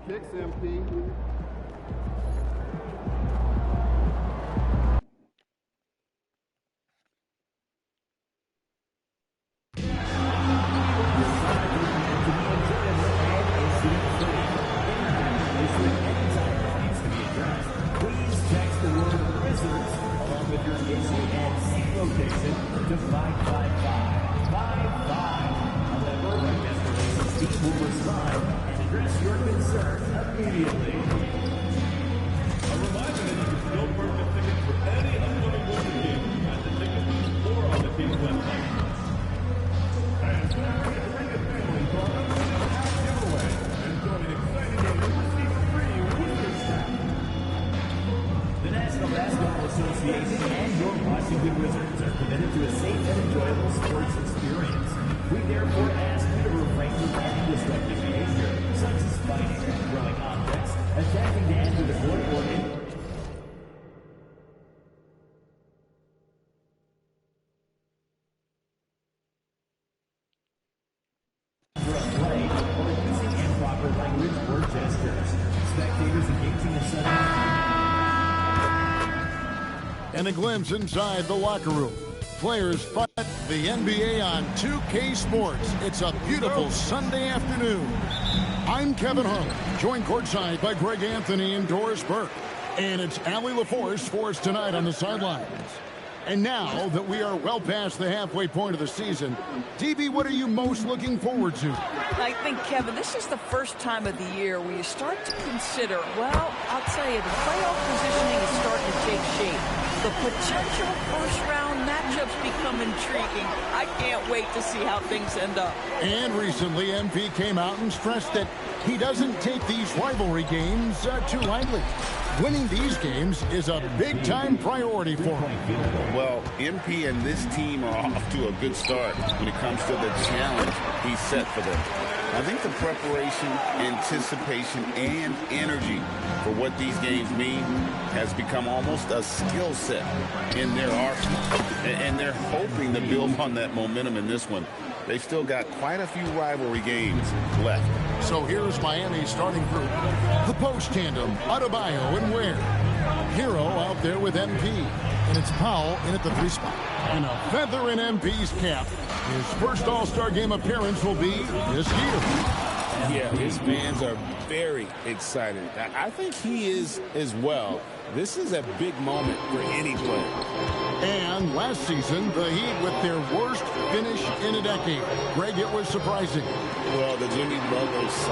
picks, MP. And a glimpse inside the locker room. Players fight the NBA on 2K Sports. It's a beautiful Sunday afternoon. I'm Kevin Harlan, joined courtside by Greg Anthony and Doris Burke. And it's Allie LaForce for us tonight on the sidelines. And now that we are well past the halfway point of the season, DB, what are you most looking forward to? I think, Kevin, this is the first time of the year where you start to consider, well, I'll tell you, the playoff positioning is starting to take shape. The potential first-round matchups become intriguing. I can't wait to see how things end up. And recently, MP came out and stressed that he doesn't take these rivalry games too lightly. Winning these games is a big-time priority for him. Well, MP and this team are off to a good start when it comes to the challenge he set for them. I think the preparation, anticipation, and energy for what these games mean has become almost a skill set in their arsenal. And they're hoping to build on that momentum in this one. They've still got quite a few rivalry games left. So here's Miami's starting group. The post tandem, Adebayo and Ware. Hero out there with MP. And it's Powell in at the 3 spot. And a feather in MP's cap. His first All-Star game appearance will be this year. Yeah, his fans are very excited. I think he is as well. This is a big moment for any player. And last season, the Heat with their worst finish in a decade. Greg, it was surprising. Well, the Jimmy brothers...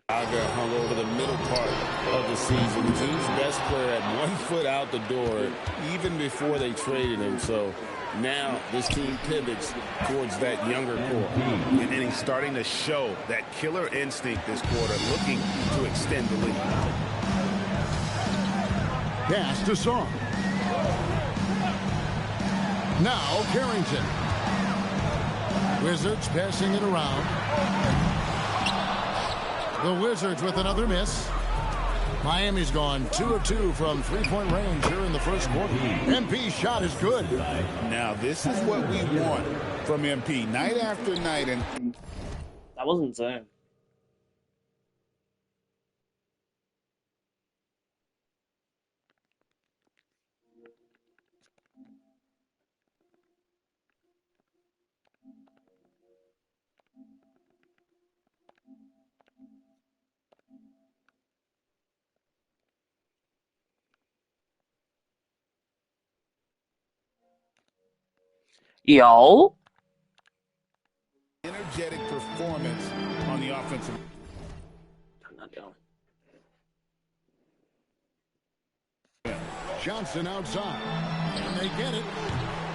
Aga hung over the middle part of the season. The team's best player had 1 foot out the door even before they traded him. So now this team pivots towards that younger core. And he's starting to show that killer instinct this quarter, looking to extend the lead. Pass to Song. Now Carrington. Wizards passing it around. The Wizards with another miss. Miami's gone 2 of 2 from three-point range here in the first quarter. MP's shot is good. Now, this is what we want from MP night after night. And that wasn't zone. Yo. Energetic performance on the offensive. I'm not down. Johnson outside. And they get it.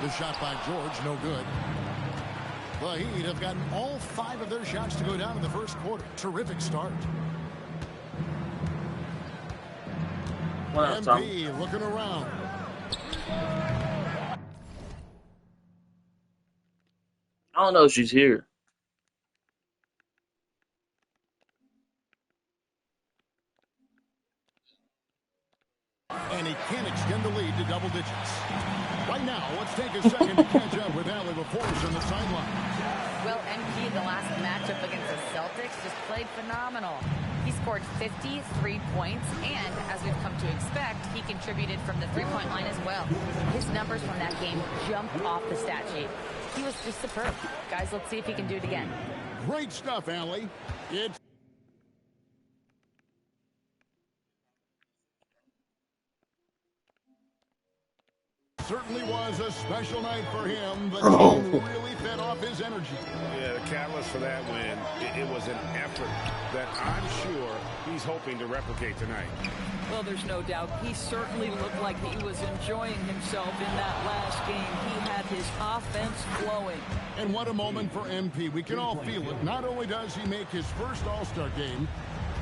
The shot by George, no good. The Heat have gotten all 5 of their shots to go down in the first quarter. Terrific start. MP looking around. don't know if she's here. And he can't extend the lead to double digits. Right now, let's take a second to catch up with Allie LaForce on the sideline. Well, MP in the last matchup against the Celtics just played phenomenal. He scored 53 points, and as we've come to expect, he contributed from the three-point line as well. His numbers from that game jumped off the stat sheet. He was just superb. Guys, let's see if he can do it again. Great stuff, Allie. It's certainly was a special night for him. The team really fed off his energy. Yeah, the catalyst for that win, it was an effort that I'm sure he's hoping to replicate tonight. Well, there's no doubt. He certainly looked like he was enjoying himself in that last game. He had his offense flowing. And what a moment for MP. We can all feel it. Not only does he make his first All-Star game,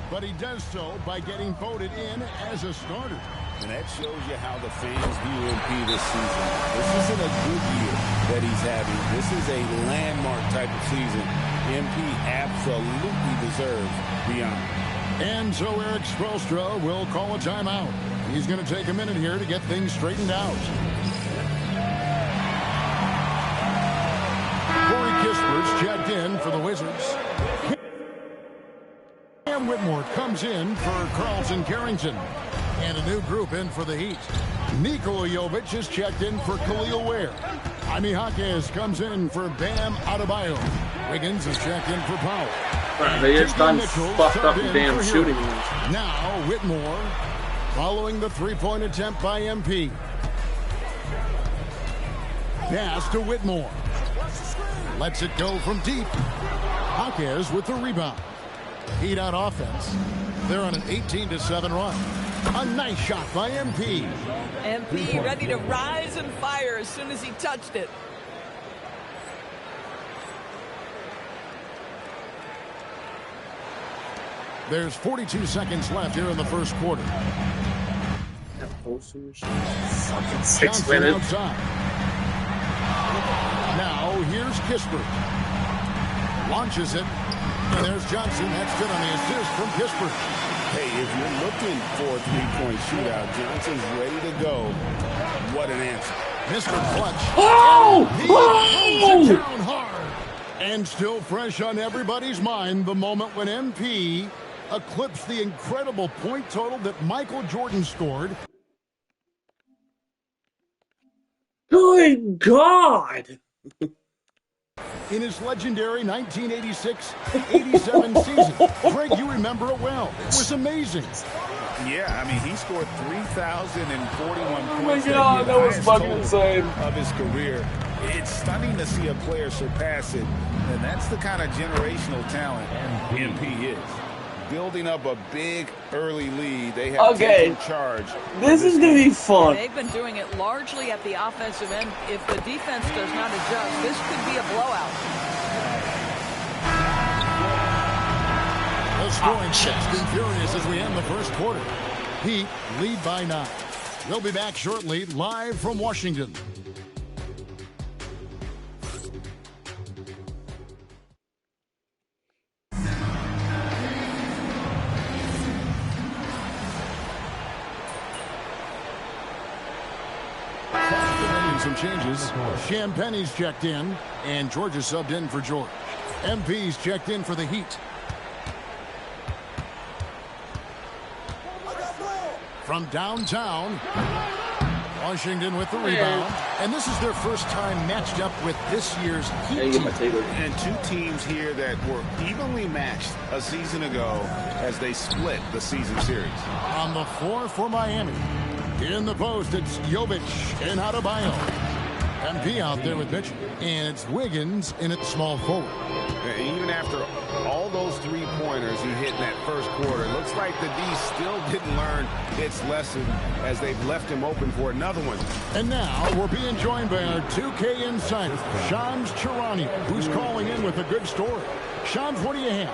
but he does so by getting voted in as a starter. And that shows you how the fans view MP this season. This isn't a good year that he's having. This is a landmark type of season. MP absolutely deserves the honor. And so Eric Spoelstra will call a timeout. He's going to take a minute here to get things straightened out. Corey Kisper's checked in for the Wizards. Cam Whitmore comes in for Carlton Carrington. And a new group in for the Heat. Nikola Jovic is checked in for Khalil Ware. Jaime Jaquez comes in for Bam Adebayo. Wiggins is checked in for Powell. They just done fucked up the damn shooting. Now Whitmore following the three-point attempt by MP. Pass to Whitmore. Lets it go from deep. Jaquez with the rebound. Heat on offense. They're on an 18-7 run. A nice shot by MP. MP ready to rise and fire as soon as he touched it. There's 42 seconds left here in the first quarter. Fucking 6 minutes. Outside. Now here's Kisper. Launches it. And there's Johnson. That's good on the assist from Kisper. Hey, if you're looking for a three-point shootout, Johnson's ready to go. What an answer. Mr. Clutch. Oh! He throws it down hard. And still fresh on everybody's mind, the moment when MP eclipsed the incredible point total that Michael Jordan scored. Good God! In his legendary 1986-87 season. Greg, you remember it well. It was amazing. Yeah, I mean, he scored 3,041 points. Oh my God, that was fucking insane. Of his career. It's stunning to see a player surpass it, and that's the kind of generational talent MP is. Building up a big early lead. They have taken charge. This is going to be fun. They've been doing it largely at the offensive end. If the defense does not adjust, this could be a blowout. The scoring fast and furious as we end the first quarter. Heat lead by 9. We'll be back shortly, live from Washington. Some changes. Champagne's checked in, and George is subbed in for George. MP's checked in for the Heat. From downtown, Washington with the rebound. And this is their first time matched up with this year's Heat team. And two teams here that were evenly matched a season ago as they split the season series. On the floor for Miami. In the post, it's Jovic and Adebayo. MP out there with Mitchell. And it's Wiggins in at small forward. Even after all those three-pointers he hit in that first quarter, it looks like the D still didn't learn its lesson as they've left him open for another one. And now we're being joined by our 2K insider, Shams Charania, who's calling in with a good story. Shams, what do you have?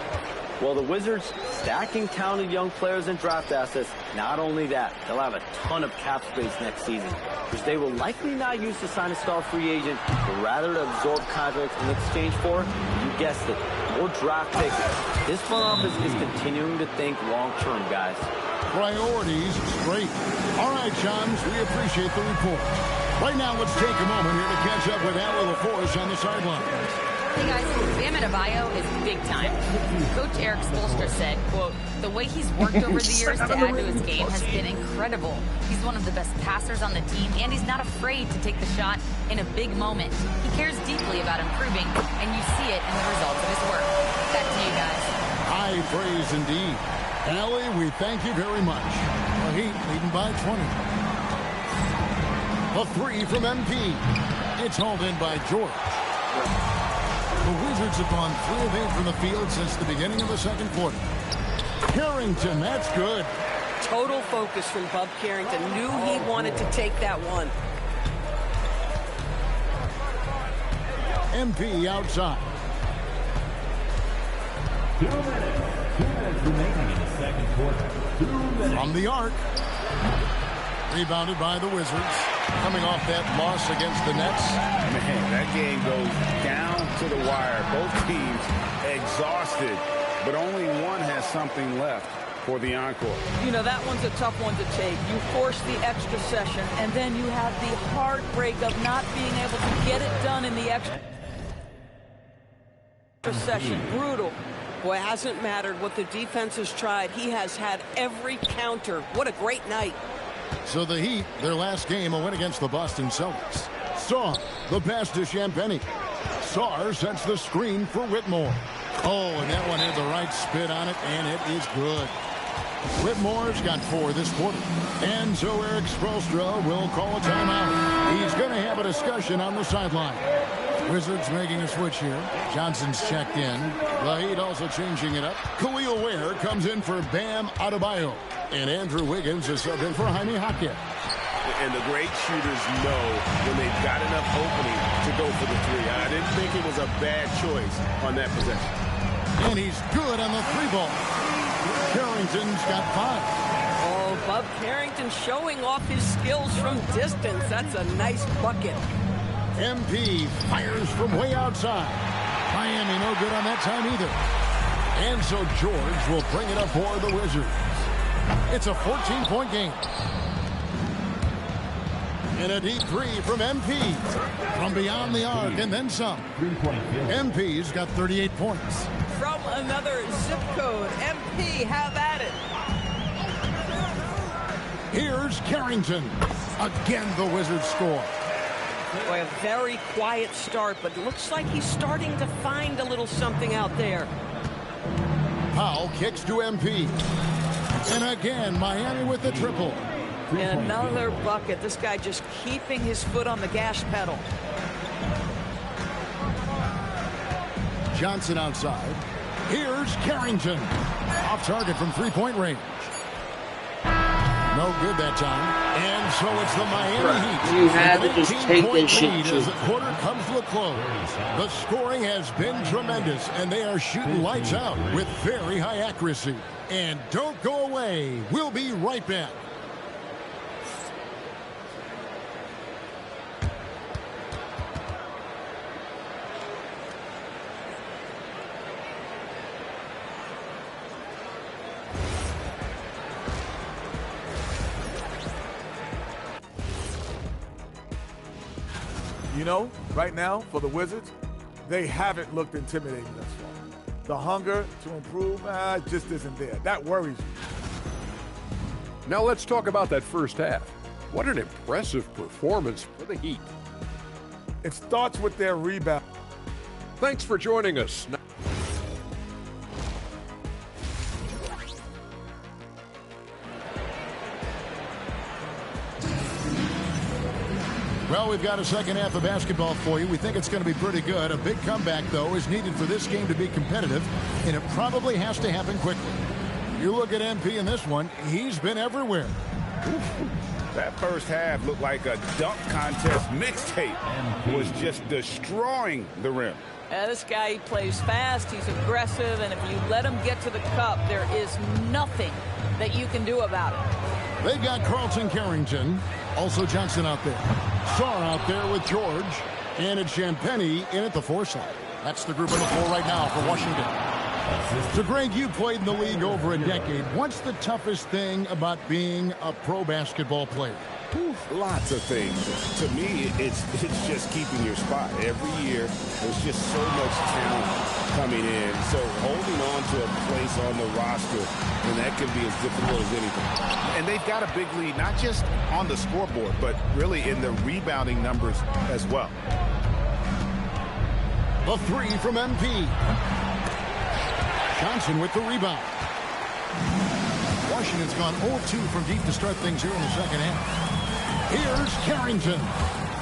Well, the Wizards stacking talented young players and draft assets. Not only that, they'll have a ton of cap space next season, which they will likely not use to sign a star free agent, but rather to absorb contracts in exchange for, you guessed it, more draft picks. This front office is continuing to think long-term, guys. Priorities straight. All right, chums, we appreciate the report. Right now, let's take a moment here to catch up with Al LaForce on the sideline. Hey guys, Bam Adebayo is big time. Coach Eric Spoelstra said, quote, the way he's worked over the years to add to his game has been incredible. He's one of the best passers on the team, and he's not afraid to take the shot in a big moment. He cares deeply about improving, and you see it in the results of his work. Back to you guys. High praise indeed. Allie, we thank you very much. The Heat leading by 20. A three from MP. It's hauled in by George. The Wizards have gone 3 of 8 from the field since the beginning of the second quarter. Carrington, that's good. Total focus from Bub Carrington. Knew he wanted to take that one. MP outside. 2 minutes remaining in the second quarter. 2 minutes. From the arc. Rebounded by the Wizards. Coming off that loss against the Nets. Man, that game goes down to the wire. Both teams exhausted, but only one has something left for the encore. You know, that one's a tough one to take. You force the extra session, and then you have the heartbreak of not being able to get it done in the extra session. Brutal. Boy, it hasn't mattered what the defense has tried. He has had every counter. What a great night. So the Heat, their last game, a win against the Boston Celtics. Saw the pass to Champagnie. Sarr sets the screen for Whitmore. Oh, and that one had the right spin on it, and it is good. Whitmore's got 4 this quarter. And so Eric Spoelstra will call a timeout. He's going to have a discussion on the sideline. Wizards making a switch here. Johnson's checked in. The Heat also changing it up. Khalil Ware comes in for Bam Adebayo. And Andrew Wiggins is subbed in for Jaime Jaquez. And the great shooters know when they've got enough opening to go for the 3. I didn't think it was a bad choice on that possession. And he's good on the 3-ball. Carrington's got 5. Oh, Bub Carrington showing off his skills from distance. That's a nice bucket. MP fires from way outside. Miami no good on that time either. And so George will bring it up for the Wizards. It's a 14-point game. And a deep 3 from MP. From beyond the arc and then some. MP's got 38 points. From another zip code, MP, have at it. Here's Carrington. Again, the Wizards score. Boy, a very quiet start, but looks like he's starting to find a little something out there. Powell kicks to MP. And again, Miami with the triple. And another bucket. This guy just keeping his foot on the gas pedal. Johnson outside. Here's Carrington. Off target from 3-point range. No good that time. And so it's the Miami Heat. You had to just take this shit. As the quarter comes to a close. The scoring has been tremendous, and they are shooting lights out with very high accuracy. And don't go away. We'll be right back. You know, right now, for the Wizards, they haven't looked intimidating thus far. The hunger to improve just isn't there. That worries me. Now let's talk about that first half. What an impressive performance for the Heat. It starts with their rebound. Thanks for joining us. Well, we've got a second half of basketball for you. We think it's going to be pretty good. A big comeback, though, is needed for this game to be competitive, and it probably has to happen quickly. You look at MP in this one, he's been everywhere. That first half looked like a dunk contest mixtape. Was just destroying the rim. This guy, he plays fast, he's aggressive, and if you let him get to the cup, there is nothing that you can do about it. They've got Carlton Carrington, also Johnson out there. Sarr out there with George, and it's Champagnie in at the 4 side. That's the group on the floor right now for Washington. So, Greg, you played in the league over a decade. What's the toughest thing about being a pro basketball player? Lots of things. To me, it's just keeping your spot. Every year, there's just so much talent coming in. So holding on to a place on the roster, and that can be as difficult as anything. And they've got a big lead, not just on the scoreboard, but really in the rebounding numbers as well. A 3 from MP. Johnson with the rebound. Washington's gone 0-2 from deep to start things here in the second half. Here's Carrington.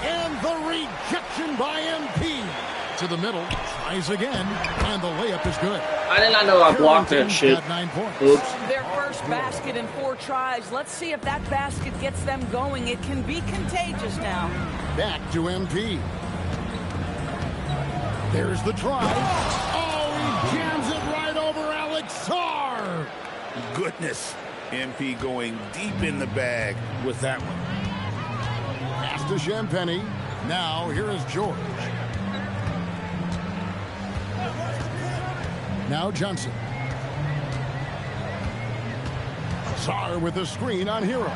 And the rejection by MP. To the middle. Tries again. And the layup is good. I did not know I blocked that shit. Got 9 points. Oops. Their first basket in 4 tries. Let's see if that basket gets them going. It can be contagious now. Back to MP. There's the try. Oh, he jams it right over Alex Sarr. Goodness. MP going deep in the bag with that one. Pass to Champagnie. Now here is George. Now Johnson. Sarr with a screen on Hero.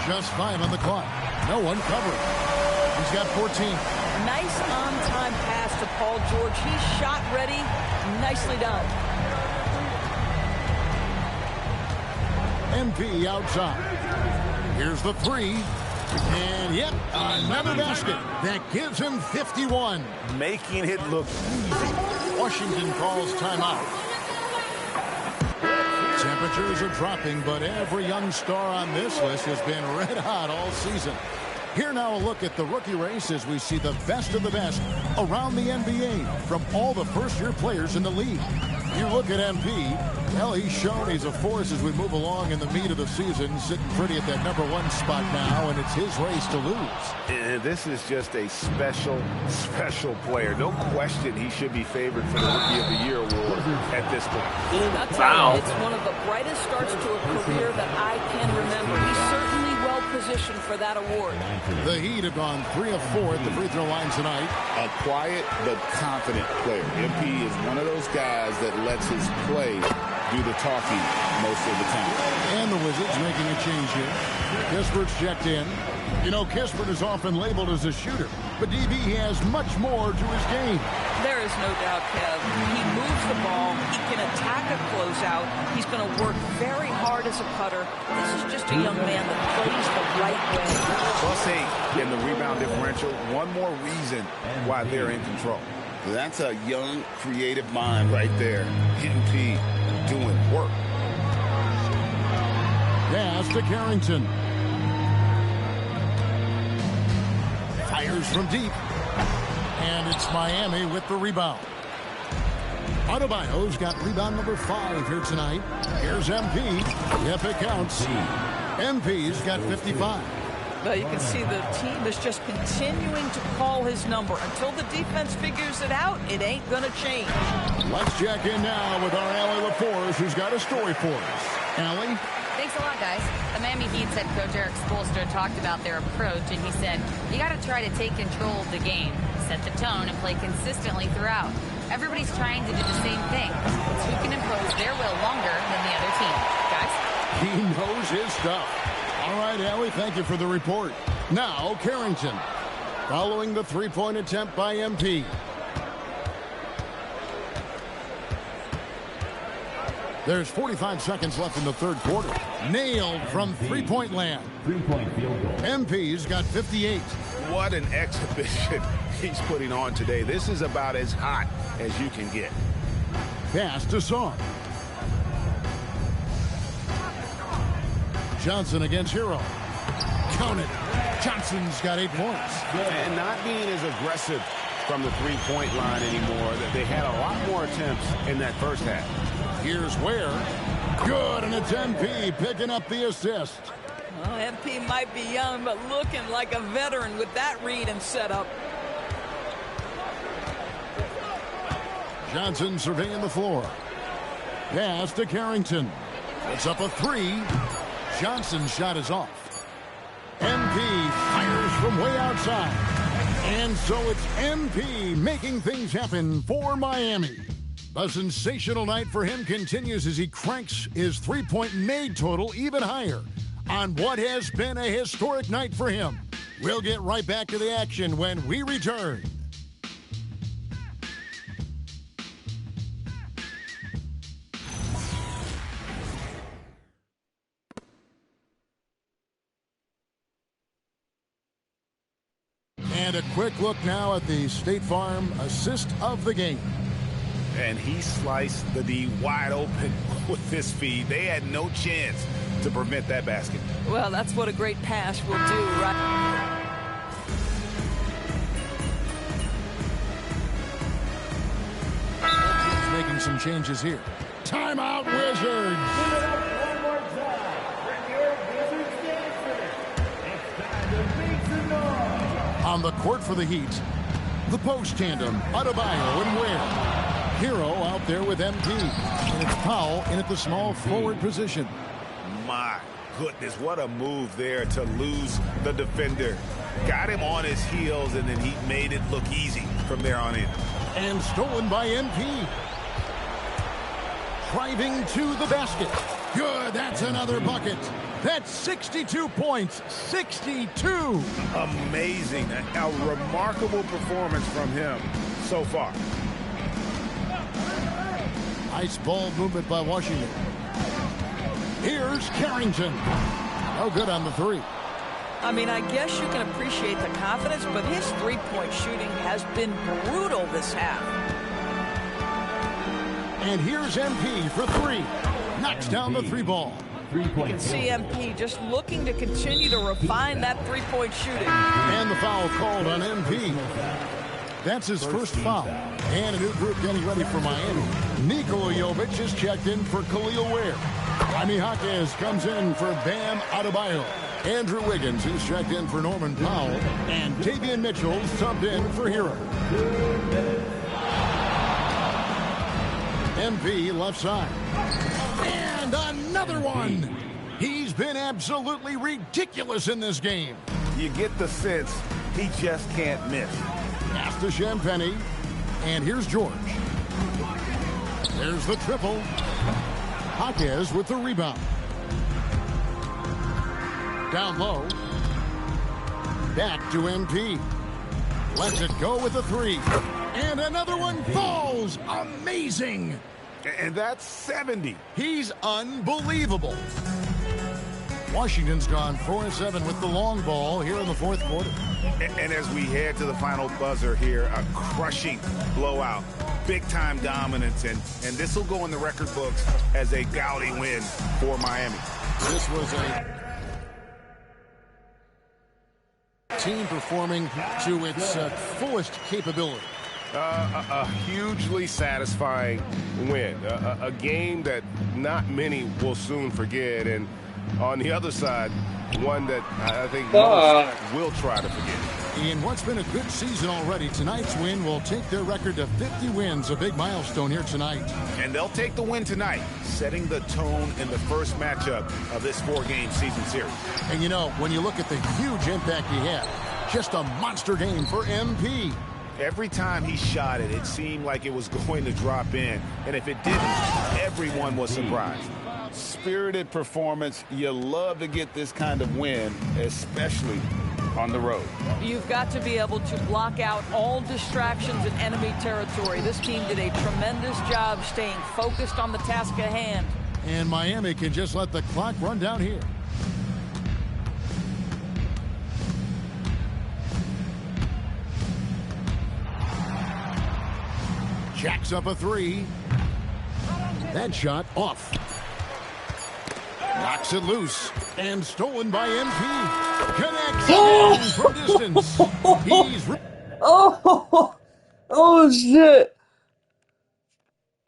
Just 5 on the clock. No one covering. He's got 14. Nice on-time pass to Paul George. He's shot ready. Nicely done. MP outside. Here's the 3. And yep, another basket. That gives him 51. Making it look easy. Washington calls timeout. Temperatures are dropping, but every young star on this list has been red hot all season. Here now a look at the rookie race as we see the best of the best around the NBA from all the first-year players in the league. You look at MP, well, he's shown he's a force as we move along in the meat of the season, sitting pretty at that #1 spot now, and it's his race to lose. This is just a special, special player. No question he should be favored for the Rookie of the Year award at this point. Wow. It's one of the brightest starts to a career that I can remember. He's certainly well positioned for that award. The Heat have gone 3 of 4 at the free throw line tonight. A quiet but confident player. MP is one of those guys that lets his play do the talking most of the time. And the Wizards making a change here. Kispert's checked in. You know, Kispert is often labeled as a shooter, but DB has much more to his game. There is no doubt, Kev. He moves the ball. He can attack a closeout. He's going to work very hard as a cutter. This is just a young man that plays the right way. +8 in the rebound differential. One more reason why they're in control. That's a young, creative mind right there. MP doing work. Pass to Carrington. Fires from deep. And it's Miami with the rebound. Adebayo's got rebound number 5 here tonight. Here's MP. If it counts. MP's got 55. Well, you can see the team is just continuing to call his number. Until the defense figures it out, it ain't going to change. Let's check in now with our Allie LaForce, who's got a story for us. Allie? Thanks a lot, guys. The Miami Heat's head coach Eric Spoelstra talked about their approach, and he said, you got to try to take control of the game, set the tone, and play consistently throughout. Everybody's trying to do the same thing. It's who can impose their will longer than the other team. Guys? He knows his stuff. All right, Allie, thank you for the report. Now, Carrington, following the three-point attempt by MP. There's 45 seconds left in the third quarter. Nailed from three-point land. Three-point field goal. MP's got 58. What an exhibition he's putting on today. This is about as hot as you can get. Pass to Sarr. Johnson against Hero. Count it. Johnson's got 8 points. And not being as aggressive from the three-point line anymore. They had a lot more attempts in that first half. Here's Ware. Good, and it's MP picking up the assist. Well, MP might be young, but looking like a veteran with that read and setup. Johnson surveying the floor. Pass to Carrington. It's up a three. Johnson's shot is off. MP fires from way outside. And so it's MP making things happen for Miami. A sensational night for him continues as he cranks his three-point made total even higher on what has been a historic night for him. We'll get right back to the action when we return. And a quick look now at the State Farm assist of the game. And he sliced the D wide open with this feed. They had no chance to prevent that basket. Well, that's what a great pass will do, right? He's making some changes here. Timeout, Wizards. On the court for the Heat, the post tandem, Adebayo and Ware. Hero out there with MP. And it's Powell in at the small forward position. My goodness, what a move there to lose the defender. Got him on his heels, and then he made it look easy from there on in. And stolen by MP. Driving to the basket. Good, that's another bucket. That's 62 points, 62. Amazing, a remarkable performance from him so far. Nice ball movement by Washington. Here's Carrington. No good on the three. I mean, I guess you can appreciate the confidence, but his three-point shooting has been brutal this half. And here's MP for three. Knocks down the three ball. You can see MP just looking to continue to refine that three-point shooting. And the foul called on MP. That's his first foul. And a new group getting ready for Miami. Nikola Jovic is checked in for Khalil Ware. Jaime Jaquez comes in for Bam Adebayo. Andrew Wiggins is checked in for Norman Powell. And Davion Mitchell subbed in for Hero. MP left side. And another one. He's been absolutely ridiculous in this game. You get the sense he just can't miss. Pass to Champagny. And here's George. There's the triple. Jaquez with the rebound. Down low. Back to MP. Lets it go with the three. And another one falls. Amazing. And that's 70. He's unbelievable. Washington's gone 4-7 with the long ball here in the fourth quarter. And as we head to the final buzzer here, a crushing blowout, big-time dominance, and this will go in the record books as a gaudy win for Miami. This was a team performing to its fullest capability. A hugely satisfying win. A game that not many will soon forget. And on the other side, one that I think most will try to forget. In what's been a good season already, tonight's win will take their record to 50 wins, a big milestone here tonight. And they'll take the win tonight, setting the tone in the first matchup of this four-game season series. And you know, when you look at the huge impact he had, just a monster game for MP. Every time he shot it, it seemed like it was going to drop in. And if it didn't, everyone was surprised. Spirited performance. You love to get this kind of win, especially on the road. You've got to be able to block out all distractions in enemy territory. This team did a tremendous job staying focused on the task at hand. And Miami can just let the clock run down here. Jacks up a three. That shot off. Knocks it loose. And stolen by MP. Connects from distance. He's oh shit.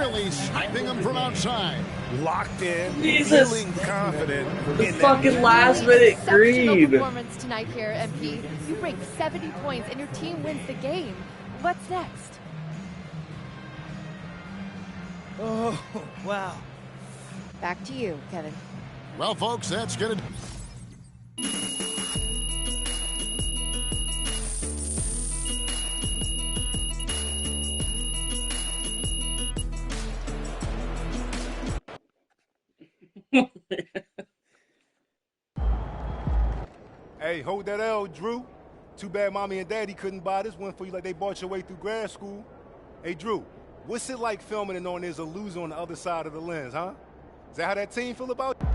really sniping him from outside. locked in, Jesus. feeling confident. The fucking last minute Exceptional greed. performance tonight here, MP. You break 70 points and your team wins the game. What's next? Oh, wow. Back to you, Kevin. Well, folks, that's going to... Hey, hold that L, Drew. Too bad mommy and daddy couldn't buy this one for you like they bought your way through grad school. Hey, Drew, what's it like filming and knowing there's a loser on the other side of the lens, huh? Is that how that team feel about you?